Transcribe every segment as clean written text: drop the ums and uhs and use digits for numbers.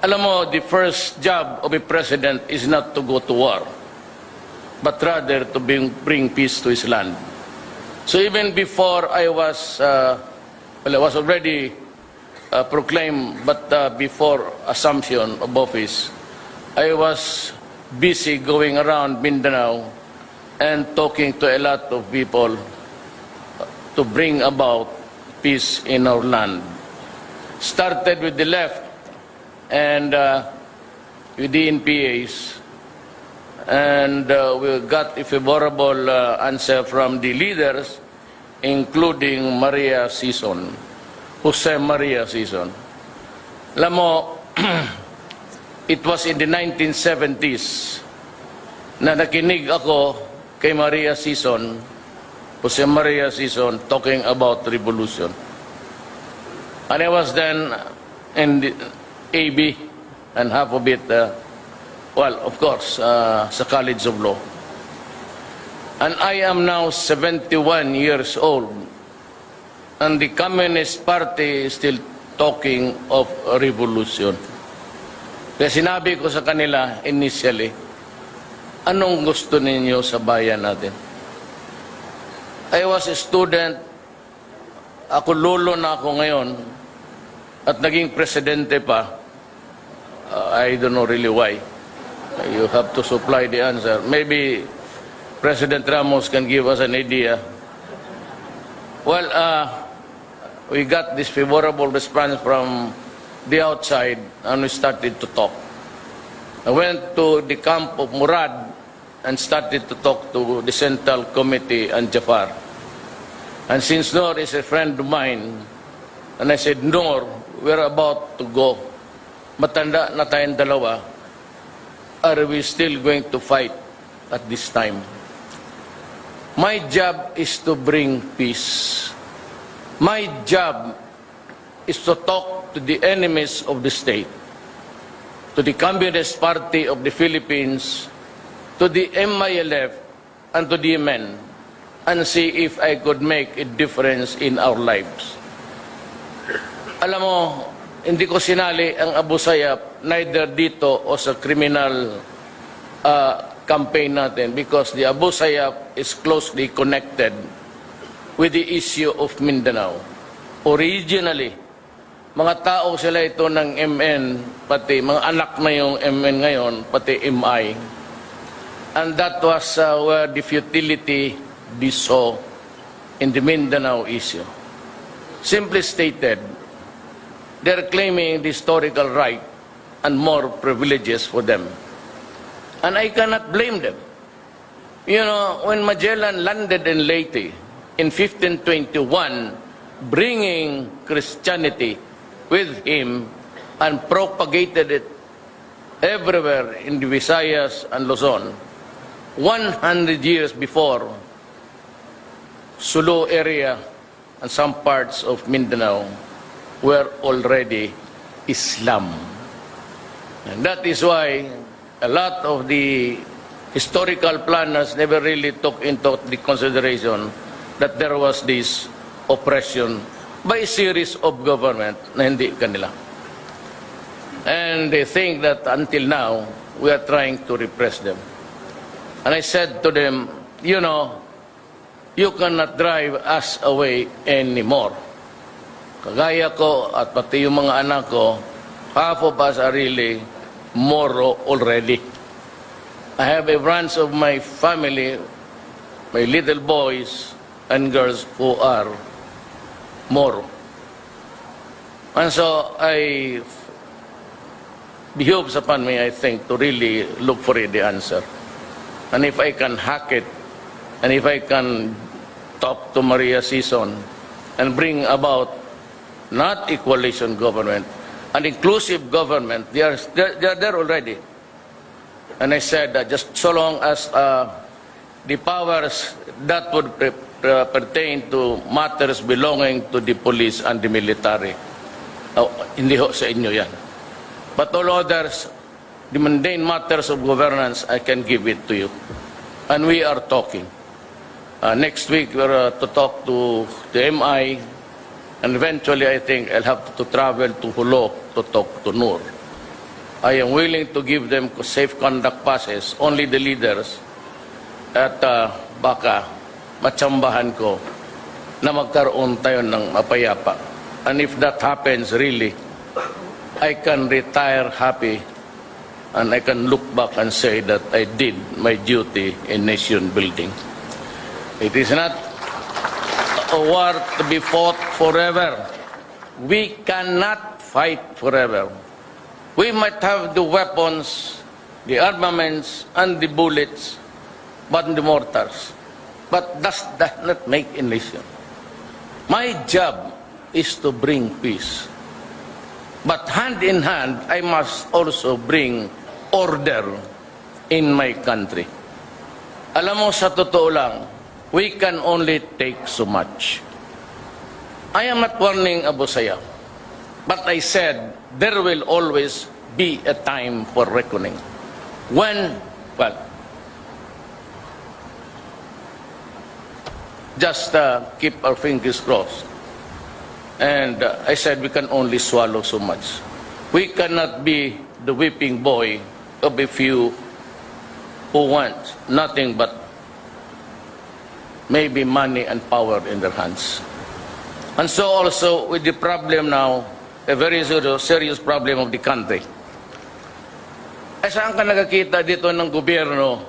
Alam mo, the first job of a president is not to go to war, but rather to bring peace to his land. So even before I was already proclaimed, but before assumption of office, I was busy going around Mindanao and talking to a lot of people to bring about peace in our land. Started with the left and with the NPAs, and we got a favorable answer from the leaders, including Maria Sison, Jose Maria Sison. Alam mo, it was in the 1970s na nakinig ako kay Maria Sison, Jose Maria Sison, talking about revolution. And I was then in the AB and half of it, well, of course, sa College of Law. And I am now 71 years old, and the Communist Party is still talking of a revolution. Kaya sinabi ko sa kanila initially, anong gusto ninyo sa bayan natin? I was a student, ako lolo na ako ngayon, at naging presidente pa. I don't know really why. You have to supply the answer. Maybe President Ramos can give us an idea. Well, we got this favorable response from the outside, and we started to talk. I went to the camp of Murad and started to talk to the Central Committee and Jafar. And since Noor is a friend of mine, and I said, Noor, we're about to go. Matanda na tayong dalawa. Are we still going to fight at this time? My job is to bring peace. My job is to talk to the enemies of the state, to the Communist Party of the Philippines, to the MILF, and to the MN, and see if I could make a difference in our lives. Alam mo, hindi ko sinali ang Abu Sayyaf neither dito o sa criminal campaign natin, because the Abu Sayyaf is closely connected with the issue of Mindanao. Originally, mga tao sila ito ng MN, pati mga anak na yung MN ngayon, pati MI. And that was where the futility we saw in the Mindanao issue. Simply stated, they're claiming the historical right and more privileges for them. And I cannot blame them. You know, when Magellan landed in Leyte in 1521, bringing Christianity with him and propagated it everywhere in the Visayas and Luzon, 100 years before, Sulu area and some parts of Mindanao were already Islam. And that is why a lot of the historical planners never really took into the consideration that there was this oppression by a series of government na hindi kanila. And they think that until now, we are trying to repress them. And I said to them, you know, you cannot drive us away anymore. Kagaya ko at pati yung mga anak ko, half of us are really Moro already. I have a branch of my family, my little boys and girls who are Moro. And so I behoves upon me, I think, to really look for the answer. And if I can hack it, and if I can talk to Maria Sison and bring about not a coalition government, an inclusive government, they are there already. And I said that just so long as the powers that would pertain to matters belonging to the police and the military, hindi ho sa inyo yan. But all others, the mundane matters of governance, I can give it to you. And we are talking. Next week, we're to talk to the MI, and eventually, I think, I'll have to travel to Hulo to talk to Noor. I am willing to give them safe conduct passes, only the leaders, at baka matsambahan ko na magkaroon tayo ng mapayapa. And if that happens, really, I can retire happy and I can look back and say that I did my duty in nation building. It is not a war to be fought forever. We cannot fight forever. We might have the weapons, the armaments, and the bullets, but the mortars. But does that not make a nation? My job is to bring peace. But hand in hand, I must also bring order in my country. Alam mo, sa totoo lang, we can only take so much. I am not warning Abu Sayyaf, but I said there will always be a time for reckoning. When, well, just keep our fingers crossed. And I said we can only swallow so much. We cannot be the whipping boy of a few who want nothing but maybe money and power in their hands. And so also with the problem now, a very serious problem of the country. Ay saan ka nakakita dito ng gobyerno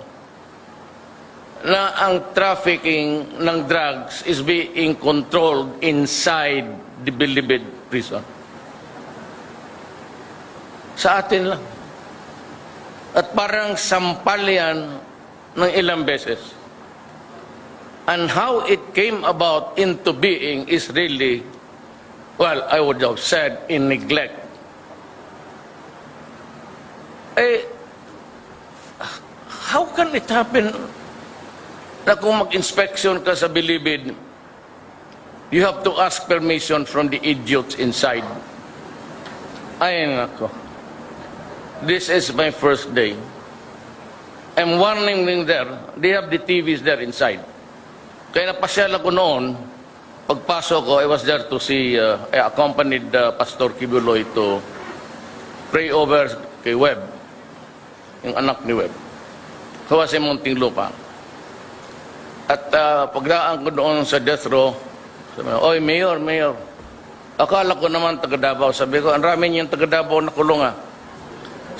na ang trafficking ng drugs is being controlled inside the Bilibid prison? Sa atin lang. At parang sampal yan ng ilang beses. And how it came about into being is really, well, I would have said, in neglect. How can it happen na kung mag-inspection ka sa Bilibid, you have to ask permission from the idiots inside? Ay, nako. This is my first day. I'm warning them there. They have the TVs there inside. Kaya napasyal ako noon, pagpasok ko, I was there to see, I accompanied Pastor Kibuloy to pray over kay Webb, yung anak ni Webb. Kawa sa Muntinlupa. At pagdaan ko doon sa death row, sabi ko, oy, Mayor, akala ko naman taga Davao. Sabi ko, ang rami niyong taga Davao na kulong ah.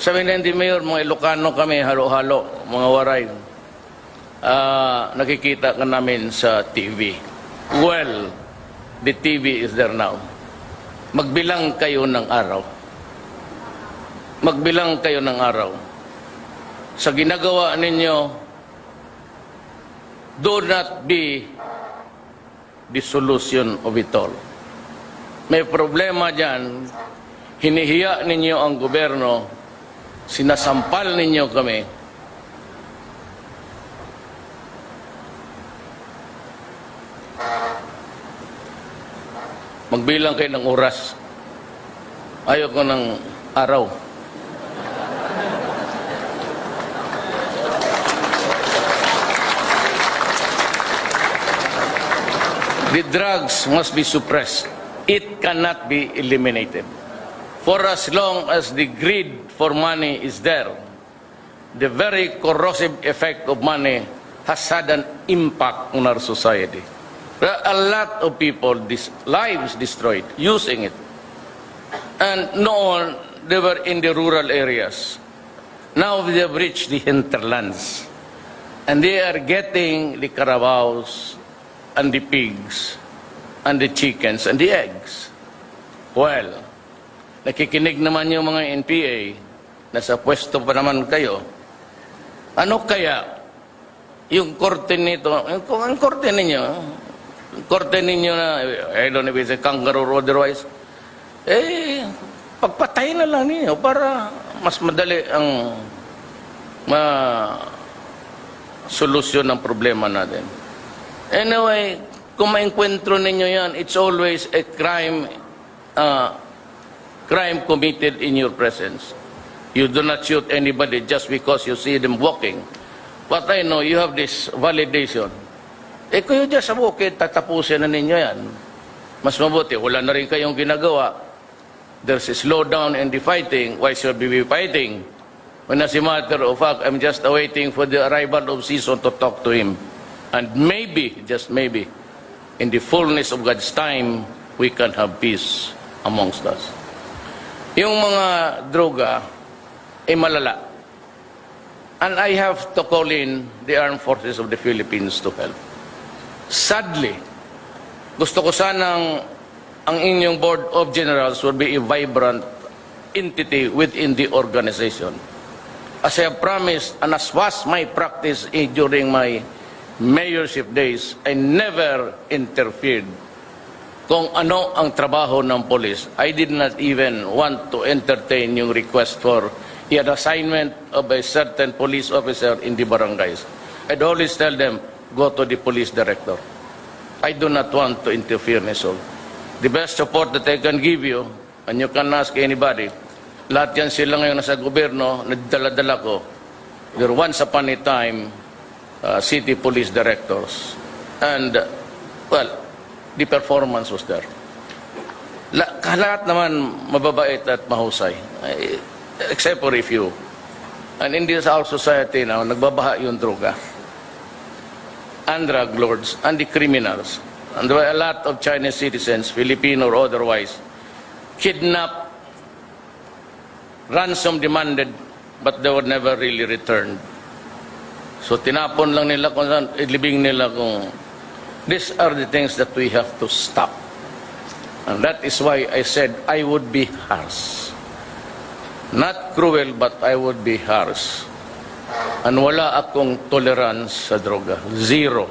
Sabi na, hindi, Mayor, mga Ilocano kami, halo-halo, mga waray. Nakikita ka namin sa TV. Well, the TV is there now. Magbilang kayo ng araw. Magbilang kayo ng araw. Sa ginagawa ninyo, do not be the solution of it all. May problema dyan, hinihiya ninyo ang gobyerno, sinasampal ninyo kami. Magbilang kayo ng oras. Ayoko ng araw. The drugs must be suppressed. It cannot be eliminated. For as long as the greed for money is there, the very corrosive effect of money has had an impact on our society. There are a lot of people, lives destroyed, using it. And noon, they were in the rural areas. Now they have reached the hinterlands. And they are getting the carabaos, and the pigs, and the chickens, and the eggs. Well, nakikinig naman yung mga NPA, nasa pwesto pa naman kayo. Ano kaya yung korte nito, ang korte ninyo na, I don't know if it's a kangaroo or otherwise, pagpatay na lang ninyo para mas madali ang solusyon ng problema natin. Anyway, kung maengkwentro ninyo yan, it's always a crime committed in your presence. You do not shoot anybody just because you see them walking. But I know you have this validation. Kayo dyan sa bukid, tatapusin na ninyo yan. Mas mabuti, wala na rin kayong ginagawa. there's a slowdown in the fighting, why should we be fighting? When as a matter of fact, I'm just awaiting for the arrival of season to talk to him. And maybe, just maybe, in the fullness of God's time, we can have peace amongst us. Yung mga droga ay malala. And I have to call in the armed forces of the Philippines to help. Sadly, gusto ko sanang ang inyong Board of Generals would be a vibrant entity within the organization. As I have promised, and as was my practice during my mayorship days, I never interfered kung ano ang trabaho ng police. I did not even want to entertain yung request for an assignment of a certain police officer in the barangays. I'd always tell them, go to the police director. I do not want to interfere in all. The best support that I can give you, and you can ask anybody, lahat yan sila ngayon nasa gobyerno, nagdala-dala ko. There once upon a time, city police directors. And, well, the performance was there. Lahat naman mababait at mahusay. Except for a few. And in this our society now, nagbabaha yung droga. And drug lords, and the criminals. And there were a lot of Chinese citizens, Filipino or otherwise, kidnapped, ransom demanded, but they were never really returned. So tinapon lang nila kung saan, ilibing nila kung... These are the things that we have to stop. And that is why I said I would be harsh. Not cruel, but I would be harsh. And wala akong tolerance sa droga. Zero.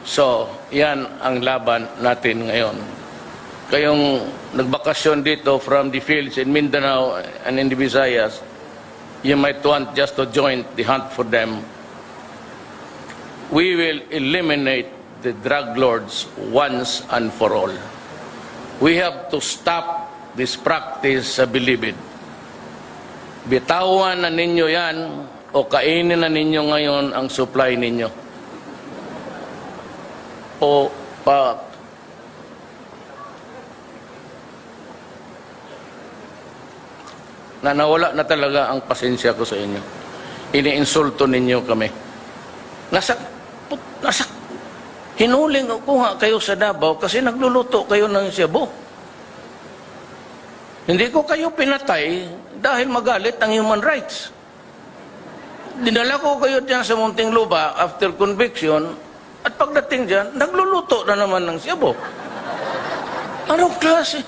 So, yan ang laban natin ngayon. Kayong nagbakasyon dito from the fields in Mindanao and in the Visayas, you might want just to join the hunt for them. We will eliminate the drug lords once and for all. We have to stop this practice sa bilibid. Bitawan na ninyo yan o kainin na ninyo ngayon ang supply ninyo. O nawala na talaga ang pasensya ko sa inyo. Iniinsulto ninyo kami. Hinuling ko nga kayo sa Davao kasi nagluluto kayo ng Cebu. Hindi ko kayo pinatay dahil magalit ang human rights. Dinala ko kayo dyan sa Muntinlupa after conviction at pagdating dyan, nagluluto na naman ng Cebu. Anong klase?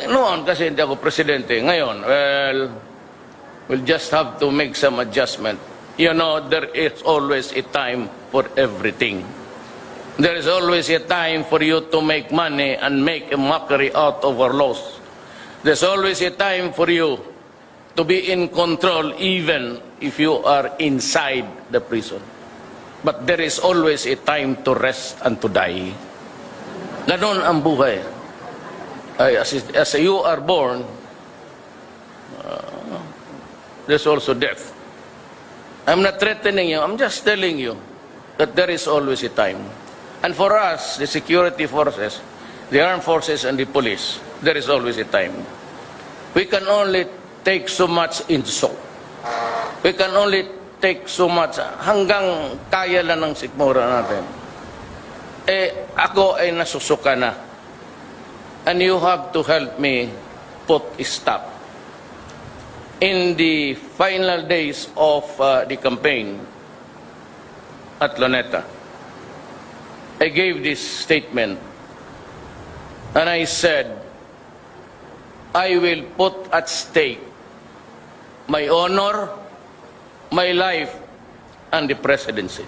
Noon kasi hindi ako presidente. Ngayon, well, we'll just have to make some adjustment. You know, there is always a time for everything. There is always a time for you to make money and make a mockery out of our laws. There's always a time for you to be in control even if you are inside the prison. But there is always a time to rest and to die. Ganon ang buhay. As you are born, there's also death. I'm not threatening you, I'm just telling you that there is always a time. And for us, the security forces, the armed forces and the police, there is always a time. We can only take so much in so. We can only take so much hanggang kaya lang ng sikmura natin. Ako ay nasusuka na. And you have to help me put a stop. In the final days of the campaign at Luneta, I gave this statement and I said, I will put at stake my honor, my life, and the presidency.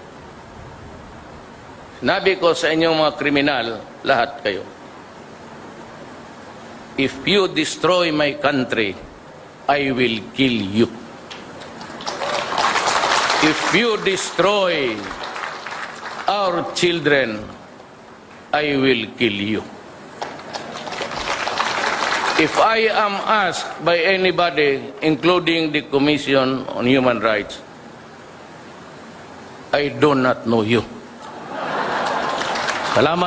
Sinabi ko sa inyong mga kriminal, lahat kayo, if you destroy my country, I will kill you. If you destroy our children, I will kill you. If I am asked by anybody, including the Commission on Human Rights, I do not know you. Salamat.